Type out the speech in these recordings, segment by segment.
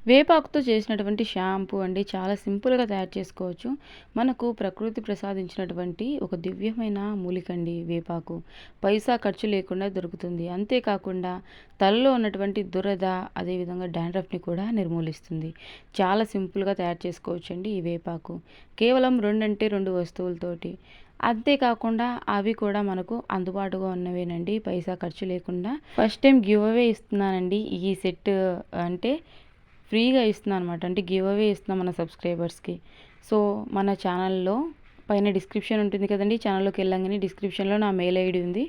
వేపాకుతో చేసినటువంటి షాంపూ అండి చాలా సింపుల్‌గా తయారు చేసుకోవచ్చు. మనకు ప్రకృతి ప్రసాదించినటువంటి ఒక దివ్యమైన మూలికండి వేపాకు. పైసా ఖర్చు లేకుండా దొరుకుతుంది. అంతేకాకుండా తలలో ఉన్నటువంటి దురద, అదేవిధంగా డాండ్రఫ్‌ని కూడా నిర్మూలిస్తుంది. చాలా సింపుల్‌గా తయారు చేసుకోవచ్చండి ఈ వేపాకు. కేవలం 2 అంటే 2 వస్తువులతోటి. అంతేకాకుండా అవి కూడా మనకు అందుబాటుగా ఉన్నవేనండి. పైసా ఖర్చు లేకుండా. ఫస్ట్ టైమ్ గివ్ అవే ఇస్తున్నానండి ఈ సెట్ అంటే ఫ్రీగా ఇస్తున్నాను అనమాట. అంటే గివ్ అవే ఇస్తున్నాం మన సబ్స్క్రైబర్స్‌కి. సో, మన ఛానల్‌లో పైన డిస్క్రిప్షన్ ఉంటుంది కదండీ! ఛానల్‌లోకి వెళ్ళంగానే డిస్క్రిప్షన్‌లో నా మెయిల్ ఐడీ ఉంది.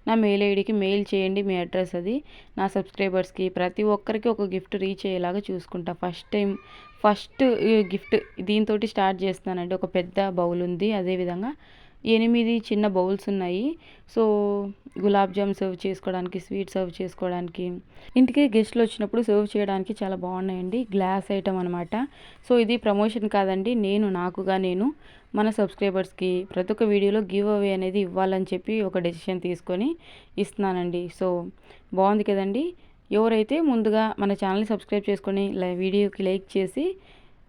నా మెయిల్ ఐడీకి మెయిల్ చేయండి మీ అడ్రస్ అది. నా సబ్స్క్రైబర్స్‌కి ప్రతి ఒక్కరికి ఒక గిఫ్ట్ రీచ్ అయ్యేలాగా చూసుకుంటా. ఫస్ట్ గిఫ్ట్ దీనితోటి స్టార్ట్ చేస్తున్నానండి. ఒక పెద్ద బౌల్ ఉంది. అదేవిధంగా 8 చిన్న బౌల్స్ ఉన్నాయి. సో, గులాబ్ జామ్ సర్వ్ చేసుకోవడానికి, స్వీట్ సర్వ్ చేసుకోవడానికి, ఇంటికి గెస్ట్‌లు వచ్చినప్పుడు సర్వ్ చేయడానికి చాలా బాగున్నాయండి. గ్లాస్ ఐటెమ్ అనమాట. సో, ఇది ప్రమోషన్ కాదండి. నేను మన సబ్స్క్రైబర్స్‌కి ప్రతి ఒక్క వీడియోలో గివ్ అవే అనేది ఇవ్వాలని చెప్పి ఒక డెసిషన్ తీసుకొని ఇస్తున్నానండి. సో, బాగుంది కదండీ! ఎవరైతే ముందుగా మన ఛానల్‌ని సబ్స్క్రైబ్ చేసుకొని వీడియోకి లైక్ చేసి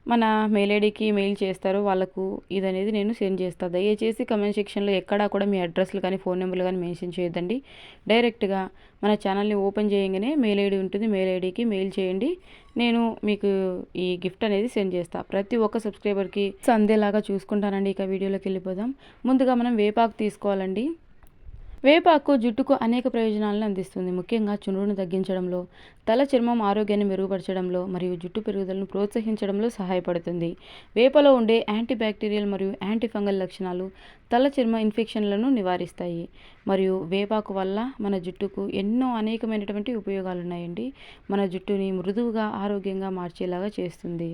మన మెయిల్ ఐడీకి మెయిల్ చేస్తారో వాళ్ళకు ఇదనేది నేను సెండ్ చేస్తాను. దయచేసి కమెంట్ సెక్షన్‌లో ఎక్కడా కూడా మీ అడ్రస్‌లు కానీ, ఫోన్ నెంబర్లు కానీ మెన్షన్ చేయొద్దండి. డైరెక్ట్‌గా మన ఛానల్‌ని ఓపెన్ చేయంగానే మెయిల్ ఐడీ ఉంటుంది. మెయిల్ ఐడీకి మెయిల్ చేయండి. నేను మీకు ఈ గిఫ్ట్ అనేది సెండ్ చేస్తా. ప్రతి ఒక్క సబ్స్క్రైబర్‌కి అందేలాగా చూసుకుంటానండి. ఇక వీడియోలోకి వెళ్ళిపోదాం. ముందుగా మనం వేపాకు తీసుకోవాలండి. వేపాకు జుట్టుకు అనేక ప్రయోజనాలను అందిస్తుంది. ముఖ్యంగా చుండ్రును తగ్గించడంలో, తల చర్మం ఆరోగ్యాన్ని మెరుగుపరచడంలో మరియు జుట్టు పెరుగుదలను ప్రోత్సహించడంలో సహాయపడుతుంది. వేపలో ఉండే యాంటీ బ్యాక్టీరియల్ మరియు యాంటీ ఫంగల్ లక్షణాలు తల చర్మ ఇన్ఫెక్షన్లను నివారిస్తాయి. మరియు వేపాకు వల్ల మన జుట్టుకు ఎన్నో అనేకమైనటువంటి ఉపయోగాలు ఉన్నాయండి. మన జుట్టుని మృదువుగా, ఆరోగ్యంగా మార్చేలాగా చేస్తుంది.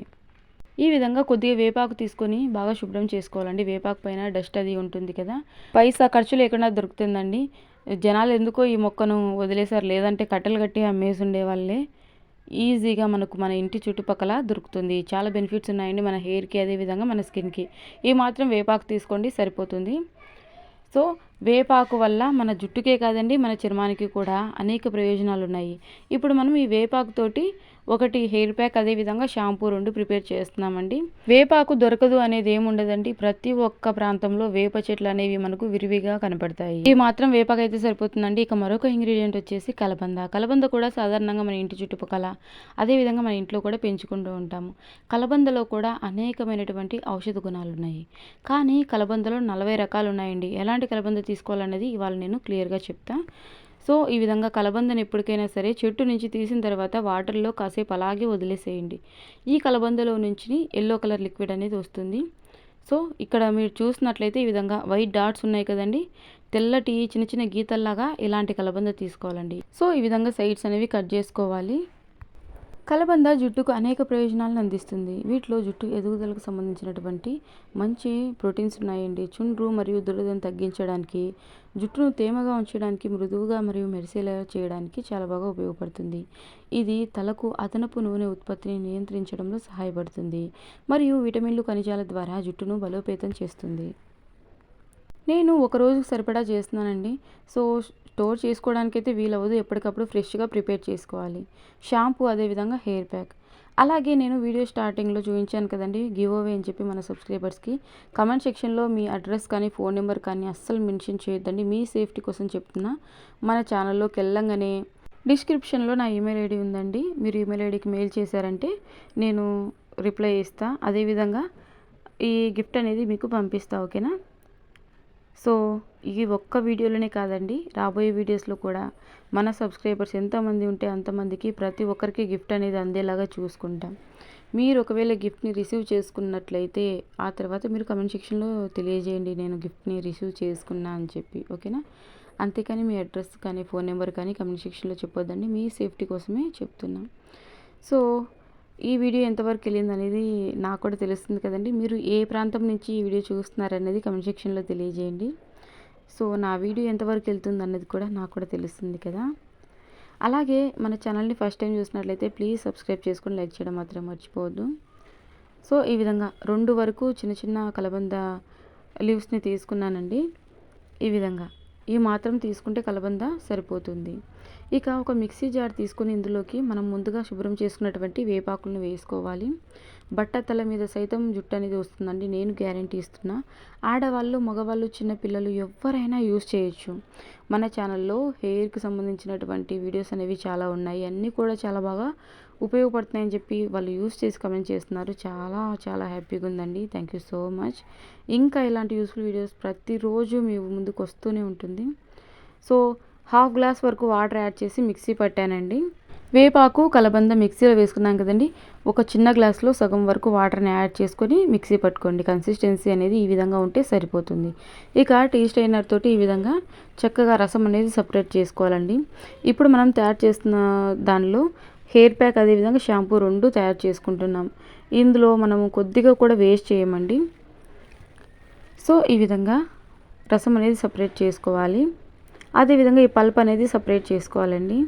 ఈ విధంగా కొద్దిగా వేపాకు తీసుకొని బాగా శుభ్రం చేసుకోవాలండి. వేపాకు పైన డస్ట్ అది ఉంటుంది కదా! పైసా ఖర్చు లేకుండా దొరుకుతుందండి. జనాలు ఎందుకో ఈ మొక్కను వదిలేసారు. లేదంటే కట్టెలు కట్టి అమ్మేసి ఉండేవాళ్ళే. ఈజీగా మనకు మన ఇంటి చుట్టుపక్కల దొరుకుతుంది. చాలా బెనిఫిట్స్ ఉన్నాయండి మన హెయిర్‌కి, అదేవిధంగా మన స్కిన్‌కి. ఈ మాత్రం వేపాకు తీసుకోండి సరిపోతుంది. సో, వేపాకు వల్ల మన జుట్టుకే కాదండి, మన చర్మానికి కూడా అనేక ప్రయోజనాలు ఉన్నాయి. ఇప్పుడు మనం ఈ వేపాకుతోటి ఒకటి హెయిర్ ప్యాక్, అదేవిధంగా షాంపూ 2 ప్రిపేర్ చేస్తున్నామండి. వేపాకు దొరకదు అనేది ఏముండదండి. ప్రతి ఒక్క ప్రాంతంలో వేప చెట్లు అనేవి మనకు విరివిగా కనపడతాయి. ఈ మాత్రం వేపాకు అయితే సరిపోతుందండి. ఇక మరొక ఇంగ్రీడియంట్ వచ్చేసి కలబంద. కలబంద కూడా సాధారణంగా మన ఇంటి చుట్టుపక్కల, అదేవిధంగా మన ఇంట్లో కూడా పెంచుకుంటూ ఉంటాము. కలబందలో కూడా అనేకమైనటువంటి ఔషధ గుణాలు ఉన్నాయి. కానీ కలబందలో 40 రకాలు ఉన్నాయండి. ఎలాంటి కలబంద తీసుకోవాలనేది ఇవాళ నేను క్లియర్‌గా చెప్తా. సో, ఈ విధంగా కలబందను ఎప్పటికైనా సరే చెట్టు నుంచి తీసిన తర్వాత వాటర్‌లో కాసేపు అలాగే వదిలేసేయండి. ఈ కలబందలో నుంచి యెల్లో కలర్ లిక్విడ్ అనేది వస్తుంది. సో, ఇక్కడ మీరు చూసినట్లయితే ఈ విధంగా వైట్ డాట్స్ ఉన్నాయి కదండీ! తెల్లటి చిన్న చిన్న గీతల్లాగా ఇలాంటి కలబంద తీసుకోవాలండి. సో, ఈ విధంగా సైడ్స్ అనేవి కట్ చేసుకోవాలి. కలబంద జుట్టుకు అనేక ప్రయోజనాలను అందిస్తుంది. వీటిలో జుట్టు ఎదుగుదలకు సంబంధించినటువంటి మంచి ప్రోటీన్స్ ఉన్నాయండి. చుండ్రు మరియు దురదను తగ్గించడానికి, జుట్టును తేమగా ఉంచడానికి, మృదువుగా మరియు మెరిసేలా చేయడానికి చాలా బాగా ఉపయోగపడుతుంది. ఇది తలకు అదనపు నూనె ఉత్పత్తిని నియంత్రించడంలో సహాయపడుతుంది మరియు విటమిన్లు, ఖనిజాల ద్వారా జుట్టును బలోపేతం చేస్తుంది. నేను ఒక రోజుకి సరిపడా చేస్తున్నానండి. సో, స్టోర్ చేసుకోవడానికైతే వీలవ్వదు. ఎప్పటికప్పుడు ఫ్రెష్‌గా ప్రిపేర్ చేసుకోవాలి. షాంపూ, అదేవిధంగా హెయిర్ ప్యాక్. అలాగే నేను వీడియో స్టార్టింగ్‌లో చూయించాను కదండీ! గివ్ అవే అని చెప్పి మన సబ్స్క్రైబర్స్‌కి. కామెంట్ సెక్షన్‌లో మీ అడ్రస్ కానీ, ఫోన్ నెంబర్ కానీ అస్సలు మెన్షన్ చేయొద్దండి. మీ సేఫ్టీ కోసం చెప్తున్నా. మన ఛానల్లోకెళ్ళంగానే డిస్క్రిప్షన్‌లో నా ఈమెయిల్ ఐడీ ఉందండి. మీరు ఈమెయిల్ ఐడీకి మెయిల్ చేశారంటే నేను రిప్లై ఇస్తా. అదేవిధంగా ఈ గిఫ్ట్ అనేది మీకు పంపిస్తా. ఓకేనా? సో, ఈ ఒక్క వీడియోలోనే కాదండి, రాబోయే వీడియోస్‌లో కూడా మన సబ్స్క్రైబర్స్ ఎంతమంది ఉంటే అంతమందికి ప్రతి ఒక్కరికి గిఫ్ట్ అనేది అందేలాగా చూసుకుంటాం. మీరు ఒకవేళ గిఫ్ట్‌ని రిసీవ్ చేసుకున్నట్లయితే ఆ తర్వాత మీరు కామెంట్ సెక్షన్‌లో తెలియజేయండి నేను గిఫ్ట్‌ని రిసీవ్ చేసుకున్నా అని చెప్పి. ఓకేనా? అంతేకాని మీ అడ్రస్ కానీ, ఫోన్ నెంబర్ కానీ కామెంట్ సెక్షన్‌లో చెప్పొద్దండి. మీ సేఫ్టీ కోసమే చెప్తున్నా. సో, ఈ వీడియో ఎంతవరకు వెళ్ళిందనేది నాకు కూడా తెలుస్తుంది కదండీ! మీరు ఏ ప్రాంతం నుంచి ఈ వీడియో చూస్తున్నారనేది కామెంట్ సెక్షన్‌లో తెలియజేయండి. సో, నా వీడియో ఎంతవరకు వెళ్తుందన్నది కూడా నాకు కూడా తెలుస్తుంది కదా! అలాగే మన ఛానల్‌ని ఫస్ట్ టైం చూసినట్లయితే ప్లీజ్ సబ్స్క్రైబ్ చేసుకొని లైక్ చేయడం మాత్రం మర్చిపోవద్దు. సో, ఈ విధంగా 2 వరకు చిన్న చిన్న కలబంద లీవ్స్‌ని తీసుకున్నానండి. ఈ విధంగా. ఈ మాత్రం తీసుకుంటే కలబంద సరిపోతుంది. ఇక ఒక మిక్సీ జార్ తీసుకొని ఇందులోకి మనం ముందుగా శుభ్రం చేసుకున్నటువంటి వేపాకులను వేసుకోవాలి. బట్ట తల మీద సైతం జుట్టు అనేది వస్తుందండి, నేను గ్యారంటీ ఇస్తున్నా. ఆడవాళ్ళు, మగవాళ్ళు, చిన్నపిల్లలు ఎవరైనా యూస్ చేయొచ్చు. మన ఛానల్లో హెయిర్కి సంబంధించినటువంటి వీడియోస్ అనేవి చాలా ఉన్నాయి. అన్నీ కూడా చాలా బాగా ఉపయోగపడుతున్నాయని చెప్పి వాళ్ళు యూస్ చేసి కమెంట్ చేస్తున్నారు. చాలా చాలా హ్యాపీగా ఉందండి. Thank you so much. ఇంకా ఇలాంటి యూస్ఫుల్ వీడియోస్ ప్రతిరోజు మీ ముందుకు వస్తూనే ఉంటుంది. సో హాఫ్ గ్లాస్ వరకు వాటర్ యాడ్ చేసి మిక్సీ పట్టానండి. వేపాకు, కలబంద మిక్సీలో వేసుకున్నాం కదండి. ఒక చిన్న గ్లాస్లో సగం వరకు వాటర్ని యాడ్ చేసుకొని మిక్సీ పట్టుకోండి. కన్సిస్టెన్సీ అనేది ఈ విధంగా ఉంటే సరిపోతుంది. ఇక టీ స్ట్రైనర్ తోటి ఈ విధంగా చక్కగా రసం అనేది సపరేట్ చేసుకోవాలండి. ఇప్పుడు మనం తయారు చేస్తున్న దానిలో హెయిర్ ప్యాక్ అదేవిధంగా షాంపూ 2 తయారు చేసుకుంటున్నాం. ఇందులో మనము కొద్దిగా కూడా వేస్ట్ చేయమండి. సో ఈ విధంగా రసం అనేది సపరేట్ చేసుకోవాలి. అదేవిధంగా ఈ పల్ప్ అనేది సపరేట్ చేసుకోవాలండి.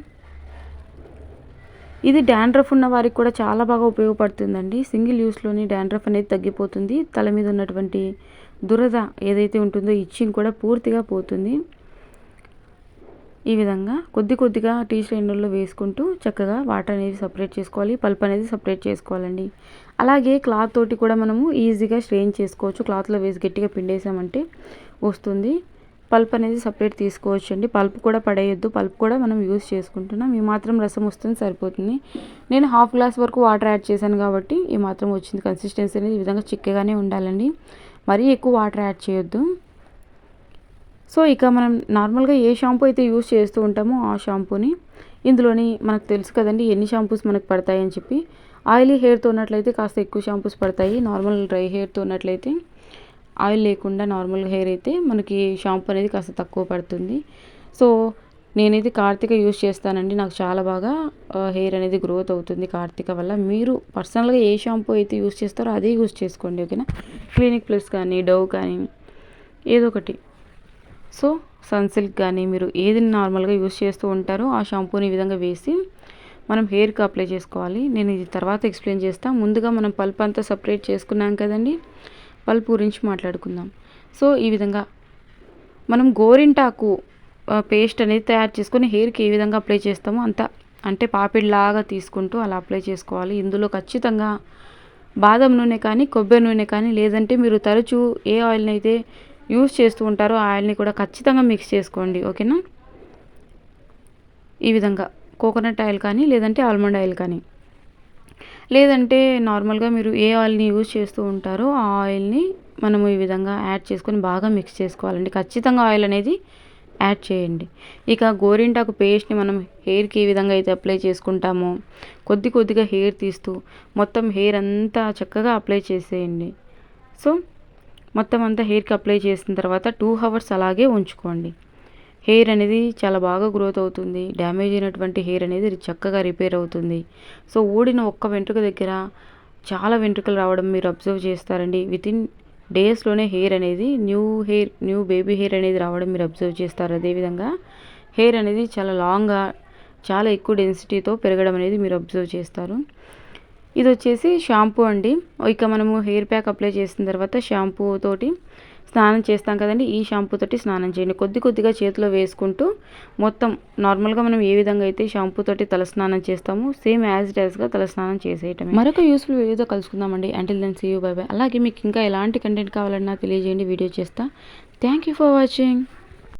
ఇది డాండ్రఫ్ ఉన్న వారికి కూడా చాలా బాగా ఉపయోగపడుతుందండి. సింగిల్ యూస్లోని డాండ్రఫ్ అనేది తగ్గిపోతుంది. తల మీద ఉన్నటువంటి దురద ఏదైతే ఉంటుందో ఇచ్చింగ్ కూడా పూర్తిగా పోతుంది. ఈ విధంగా కొద్దిగా టీ స్ట్రైనర్లో వేసుకుంటూ చక్కగా వాటర్ అనేది సపరేట్ చేసుకోవాలి, పల్ప్ అనేది సపరేట్ చేసుకోవాలండి. అలాగే క్లాత్ తోటి కూడా మనము ఈజీగా స్ట్రెయిన్ చేసుకోవచ్చు. క్లాత్లో వేసి గట్టిగా పిండేసామంటే వస్తుంది. పల్ప్ అనేది సపరేట్ తీసుకోవచ్చు అండి. పల్ప్ కూడా పడేయొద్దు, పల్ప్ కూడా మనం యూజ్ చేసుకుంటున్నాం. ఈ మాత్రం రసం వస్తుంది సరిపోతుంది. నేను హాఫ్ గ్లాస్ వరకు వాటర్ యాడ్ చేశాను కాబట్టి ఈ మాత్రం వచ్చింది. కన్సిస్టెన్సీ అనేది ఈ విధంగా చిక్కగానే ఉండాలండి, మరీ ఎక్కువ వాటర్ యాడ్ చేయొద్దు. సో ఇక మనం నార్మల్గా ఏ షాంపూ అయితే యూజ్ చేస్తూ ఉంటామో ఆ షాంపూని ఇందులోని మనకు తెలుసు కదండి ఎన్ని షాంపూస్ మనకు పడతాయని చెప్పి. ఆయిలీ హెయిర్తో ఉన్నట్లయితే కాస్త ఎక్కువ షాంపూస్ పడతాయి. నార్మల్ డ్రై హెయిర్తో ఉన్నట్లయితే, ఆయిల్ లేకుండా నార్మల్ హెయిర్ అయితే మనకి షాంపూ అనేది కాస్త తక్కువ పడుతుంది. సో నేనైతే కార్తిక యూజ్ చేస్తానండి. నాకు చాలా బాగా హెయిర్ అనేది గ్రోత్ అవుతుంది కార్తిక వల్ల. మీరు పర్సనల్గా ఏ షాంపూ అయితే యూజ్ చేస్తారో అదే యూజ్ చేసుకోండి, ఓకేనా. క్లినిక్ ప్లస్ కానీ, డవ్ కానీ, ఏదో ఒకటి. సో సన్సిల్క్ కానీ మీరు ఏది నార్మల్గా యూజ్ చేస్తూ ఉంటారో ఆ షాంపూని ఈ విధంగా వేసి మనం హెయిర్కి అప్లై చేసుకోవాలి. నేను ఇది తర్వాత ఎక్స్ప్లెయిన్ చేస్తాను. ముందుగా మనం పల్ప్ అంతా సపరేట్ చేసుకున్నాం కదండి, పల్ప్ గురించి మాట్లాడుకుందాం. సో ఈ విధంగా మనం గోరింటాకు పేస్ట్ అనేది తయారు చేసుకొని హెయిర్కి ఏ విధంగా అప్లై చేస్తామో అంటే పాపిడిలాగా తీసుకుంటూ అలా అప్లై చేసుకోవాలి. ఇందులో ఖచ్చితంగా బాదం నూనె కానీ, కొబ్బరి నూనె కానీ, లేదంటే మీరు తరచూ ఏ ఆయిల్ని అయితే యూజ్ చేస్తూ ఉంటారో ఆ ఆయిల్ని కూడా ఖచ్చితంగా మిక్స్ చేసుకోండి, ఓకేనా. ఈ విధంగా కోకోనట్ ఆయిల్ కానీ, లేదంటే ఆల్మండ్ ఆయిల్ కానీ, లేదంటే నార్మల్గా మీరు ఏ ఆయిల్ని యూజ్ చేస్తూ ఉంటారో ఆ ఆయిల్ని మనము ఈ విధంగా యాడ్ చేసుకొని బాగా మిక్స్ చేసుకోవాలండి. ఖచ్చితంగా ఆయిల్ అనేది యాడ్ చేయండి. ఇక గోరింటాకు పేస్ట్ని మనం హెయిర్కి ఏ విధంగా అయితే అప్లై చేసుకుంటామో కొద్దిగా హెయిర్ తీస్తూ మొత్తం హెయిర్ అంతా చక్కగా అప్లై చేసేయండి. సో మొత్తం అంతా హెయిర్కి అప్లై చేసిన తర్వాత 2 hours అలాగే ఉంచుకోండి. హెయిర్ అనేది చాలా బాగా గ్రోత్ అవుతుంది. డ్యామేజ్ అయినటువంటి హెయిర్ అనేది చక్కగా రిపేర్ అవుతుంది. సో ఊడిన ఒక్క వెంట్రుక దగ్గర చాలా వెంట్రుకలు రావడం మీరు అబ్జర్వ్ చేస్తారండి. వితిన్ డేస్లోనే హెయిర్ అనేది న్యూ బేబీ హెయిర్ అనేది రావడం మీరు అబ్జర్వ్ చేస్తారు. అదేవిధంగా హెయిర్ అనేది చాలా లాంగ్గా, చాలా ఎక్కువ డెన్సిటీతో పెరగడం అనేది మీరు అబ్జర్వ్ చేస్తారు. ఇది వచ్చేసి షాంపూ అండి. ఇక మనము హెయిర్ ప్యాక్ అప్లై చేసిన తర్వాత షాంపూ తోటి స్నానం చేస్తాం కదండి, ఈ షాంపూ తోటి స్నానం చేయండి. కొద్దిగా చేతిలో వేసుకుంటూ మొత్తం నార్మల్గా మనం ఏ విధంగా అయితే షాంపూ తోటి తల స్నానం చేస్తామో సేమ్ యాజ్ ఇట్ యాజ్గా తల స్నానం చేసేయటమే. మరొక యూస్ఫుల్ వీడియోతో కలుసుకుందామండి. Until then see you, bye bye. అలాగే మీకు ఇంకా ఎలాంటి కంటెంట్ కావాలన్నా తెలియజేయండి, వీడియో చేస్తా. Thank you for watching.